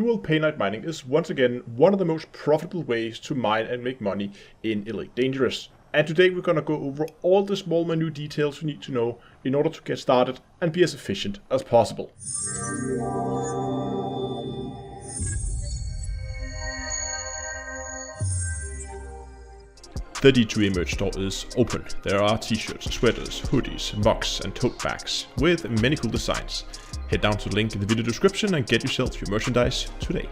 dual Painite mining is once again one of the most profitable ways to mine and make money in Elite Dangerous. And today we're going to go over all the small minute details you need to know in order to get started and be as efficient as possible. The D2A merch store is open. There are t-shirts, sweaters, hoodies, mugs and tote bags with many cool designs. Head down to the link in the video description and get yourself your merchandise today.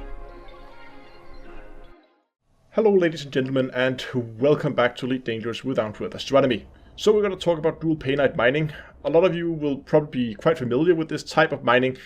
Hello ladies and gentlemen, and welcome back to Elite Dangerous with Down-to-Earth Astronomy. So we're going to talk about dual Painite mining. A lot of you will probably be quite familiar with this type of mining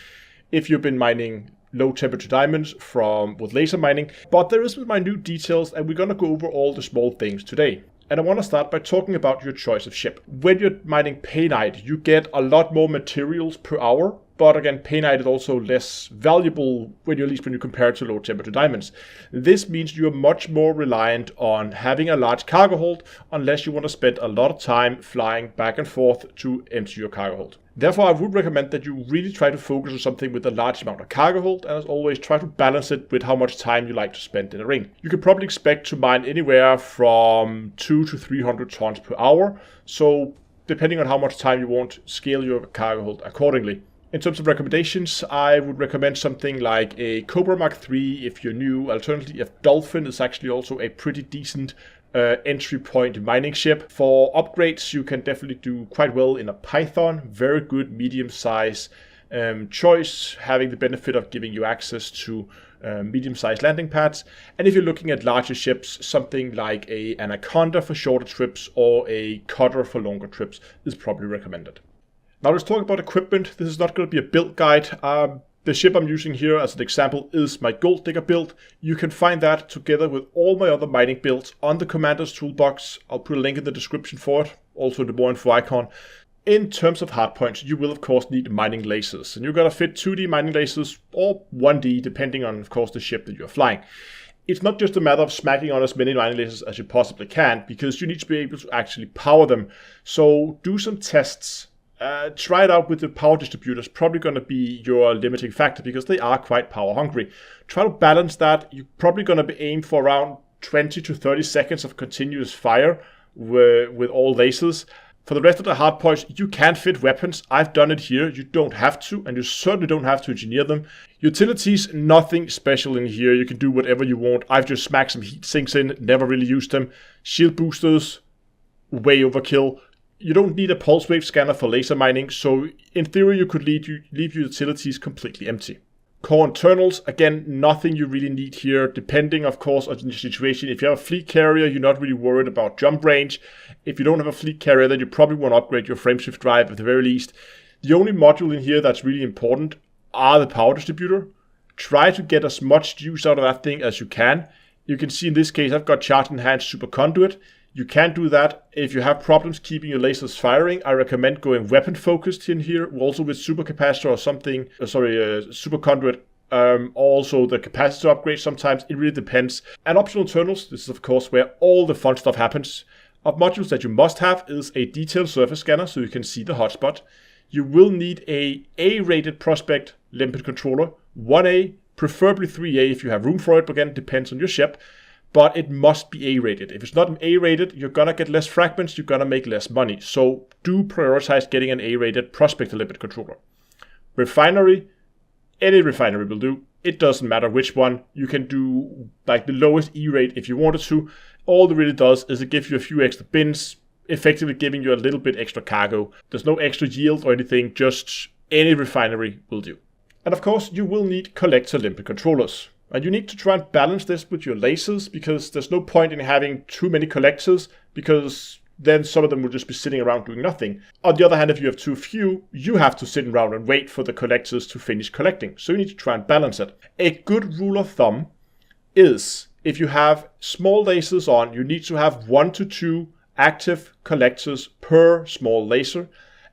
if you've been mining low temperature diamonds with laser mining, but there is some minute details and we're going to go over all the small things today. And I want to start by talking about your choice of ship. When you're mining Painite, you get a lot more materials per hour, but again, Painite is also less valuable when you compare it to low temperature diamonds. This means you're much more reliant on having a large cargo hold unless you want to spend a lot of time flying back and forth to empty your cargo hold. Therefore, I would recommend that you really try to focus on something with a large amount of cargo hold, and as always, try to balance it with how much time you like to spend in a ring. You can probably expect to mine anywhere from 200 to 300 tons per hour, so depending on how much time you want, scale your cargo hold accordingly. In terms of recommendations, I would recommend something like a Cobra Mark III if you're new. Alternatively, a Dolphin is actually also a pretty decent entry point mining ship. For upgrades, you can definitely do quite well in a Python. Very good medium size choice, having the benefit of giving you access to medium sized landing pads. And if you're looking at larger ships, something like a Anaconda for shorter trips or a Cutter for longer trips is probably recommended. Now let's talk about equipment. This is not going to be a build guide. The ship I'm using here as an example is my Gold Digger build. You can find that together with all my other mining builds on the Commander's Toolbox. I'll put a link in the description for it, also in the more info icon. In terms of hardpoints, you will of course need mining lasers. And you're going to fit 2D mining lasers or 1D depending on of course the ship that you're flying. It's not just a matter of smacking on as many mining lasers as you possibly can, because you need to be able to actually power them. So do some tests. Try it out with the power distributors, probably going to be your limiting factor because they are quite power hungry. Try to balance that. You're probably going to be aimed for around 20 to 30 seconds of continuous fire with all lasers. For the rest of the hardpoints, you can fit weapons. I've done it here. You don't have to, and you certainly don't have to engineer them. Utilities, nothing special in here. You can do whatever you want. I've just smacked some heat sinks in, never really used them. Shield boosters, way overkill. You don't need a pulse wave scanner for laser mining, so in theory you could leave your utilities completely empty. Core internals, again, nothing you really need here, depending of course on the situation. If you have a fleet carrier, you're not really worried about jump range. If you don't have a fleet carrier, then you probably want to upgrade your frameshift drive at the very least. The only module in here that's really important are the power distributor. Try to get as much juice out of that thing as you can. You can see in this case I've got charge enhanced super conduit. You can do that. If you have problems keeping your lasers firing, I recommend going weapon focused in here, also with super capacitor or something, super conduit, also the capacitor upgrade sometimes. It really depends. And optional internals, this is of course where all the fun stuff happens. Of modules that you must have is a detailed surface scanner so you can see the hotspot. You will need a A-rated prospect limpet controller, 1A, preferably 3A if you have room for it, but again, it depends on your ship. But it must be A-rated. If it's not A-rated, you're going to get less fragments, you're going to make less money. So do prioritize getting an A-rated prospect limit controller. Refinery, any refinery will do. It doesn't matter which one. You can do like the lowest E-rate if you wanted to. All it really does is it gives you a few extra bins, effectively giving you a little bit extra cargo. There's no extra yield or anything, just any refinery will do. And of course, you will need collector limpet controllers. And you need to try and balance this with your lasers, because there's no point in having too many collectors, because then some of them will just be sitting around doing nothing. On the other hand, if you have too few, you have to sit around and wait for the collectors to finish collecting. So you need to try and balance it. A good rule of thumb is if you have small lasers on, you need to have 1 to 2 active collectors per small laser.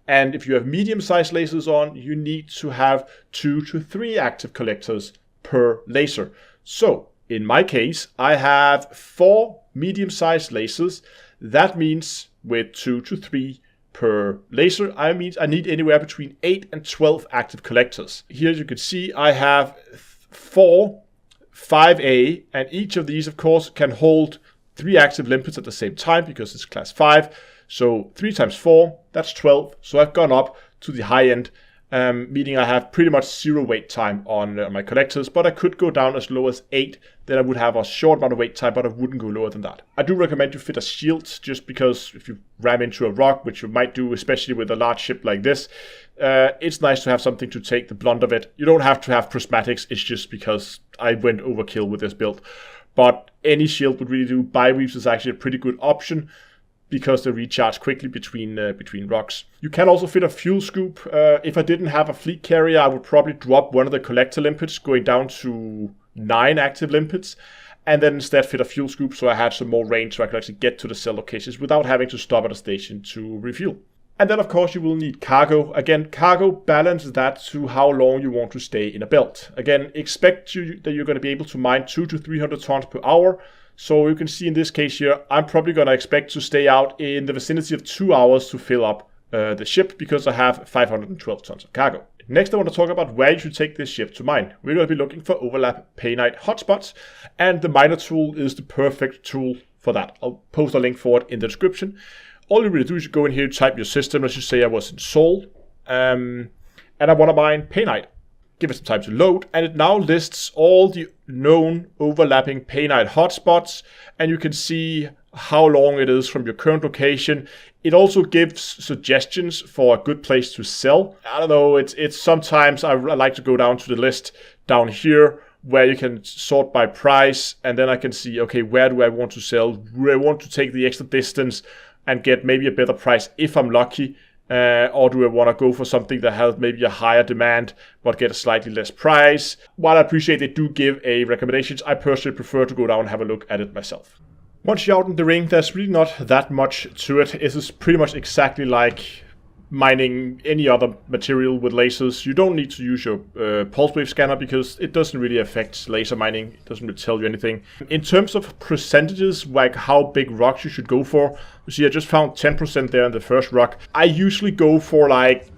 And if you have medium-sized lasers on, you need to have 2 to 3 active collectors per laser. So in my case, I have 4 medium-sized lasers. That means with 2 to 3 per laser, I need anywhere between 8 and 12 active collectors. Here you can see I have 4 5A, and each of these, of course, can hold 3 active limpets at the same time because it's class 5. So 3 times 4, that's 12. So I've gone up to the high end, meaning I have pretty much 0 wait time on my collectors, but I could go down as low as 8. Then I would have a short amount of wait time, but I wouldn't go lower than that. I do recommend you fit a shield, just because if you ram into a rock, which you might do, especially with a large ship like this, it's nice to have something to take the blunt of it. You don't have to have prismatics, it's just because I went overkill with this build. But any shield would really do. Bi-weaves is actually a pretty good option, because they recharge quickly between rocks. You can also fit a fuel scoop. If I didn't have a fleet carrier, I would probably drop one of the collector limpets, going down to 9 active limpets, and then instead fit a fuel scoop so I had some more range so I could actually get to the cell locations without having to stop at a station to refuel. And then, of course, you will need cargo. Again, cargo, balance that to how long you want to stay in a belt. Again, expect that you're going to be able to mine 200 to 300 tons per hour. So you can see in this case here, I'm probably going to expect to stay out in the vicinity of 2 hours to fill up the ship, because I have 512 tons of cargo. Next, I want to talk about where you should take this ship to mine. We're going to be looking for overlap Painite hotspots, and the miner tool is the perfect tool for that. I'll post a link for it in the description. All you really do is you go in here, type your system. Let's just say I was in Seoul, and I want to mine Painite. Give it some time to load, and it now lists all the known overlapping Painite hotspots, and you can see how long it is from your current location. It also gives suggestions for a good place to sell. I don't know, it's sometimes I like to go down to the list down here where you can sort by price, and then I can see, okay, where do I want to sell? Do I want to take the extra distance and get maybe a better price if I'm lucky? Or do I want to go for something that has maybe a higher demand but get a slightly less price? While I appreciate they do give recommendations, I personally prefer to go down and have a look at it myself. Once you're out in the ring, there's really not that much to it. It is pretty much exactly like mining any other material with lasers. You don't need to use your pulse wave scanner because it doesn't really affect laser mining. It doesn't really tell you anything. In terms of percentages, like how big rocks you should go for, you see I just found 10% there in the first rock. I usually go for like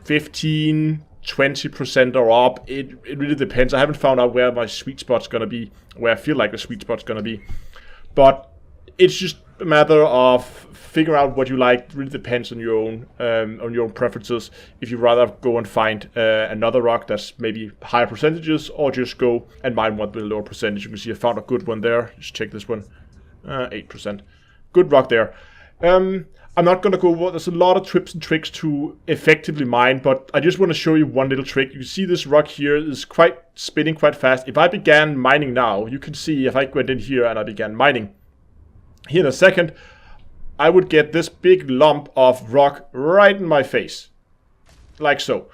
15, 20% or up. It really depends. I haven't found out where my sweet spot's going to be, where I feel like the sweet spot's going to be. But it's just a matter of figuring out what you like. It really depends on your own preferences. If you rather go and find another rock that's maybe higher percentages, or just go and mine one with a lower percentage. You can see I found a good one there. Just check this one, 8%. Good rock there. I'm not going to go over. There's a lot of tips and tricks to effectively mine, but I just want to show you one little trick. You can see this rock here is spinning quite fast. If I began mining now, you can see if I went in here and I began mining, here in a second, I would get this big lump of rock right in my face. Like so.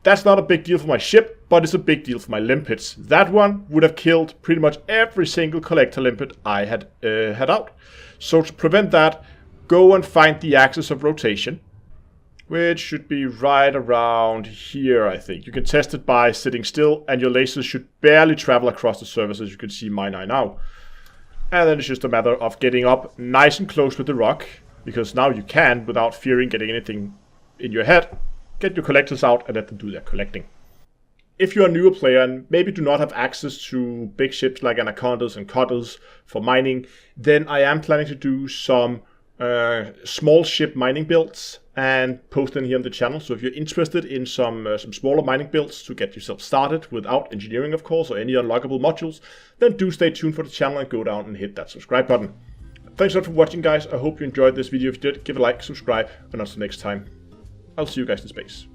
That's not a big deal for my ship, but it's a big deal for my limpets. That one would have killed pretty much every single collector limpet I had out. So to prevent that, go and find the axis of rotation, which should be right around here, I think. You can test it by sitting still, and your lasers should barely travel across the surface, as you can see mine are now. And then it's just a matter of getting up nice and close with the rock, because now you can, without fearing getting anything in your head, get your collectors out and let them do their collecting. If you're a newer player and maybe do not have access to big ships like anacondas and cutters for mining, then I am planning to do some small ship mining builds and post them here on the channel. So if you're interested in some smaller mining builds to get yourself started without engineering, of course, or any unlockable modules, then do stay tuned for the channel and go down and hit that subscribe button. Thanks a lot for watching, guys. I hope you enjoyed this video. If you did, give a like, subscribe, and until next time, I'll see you guys in space.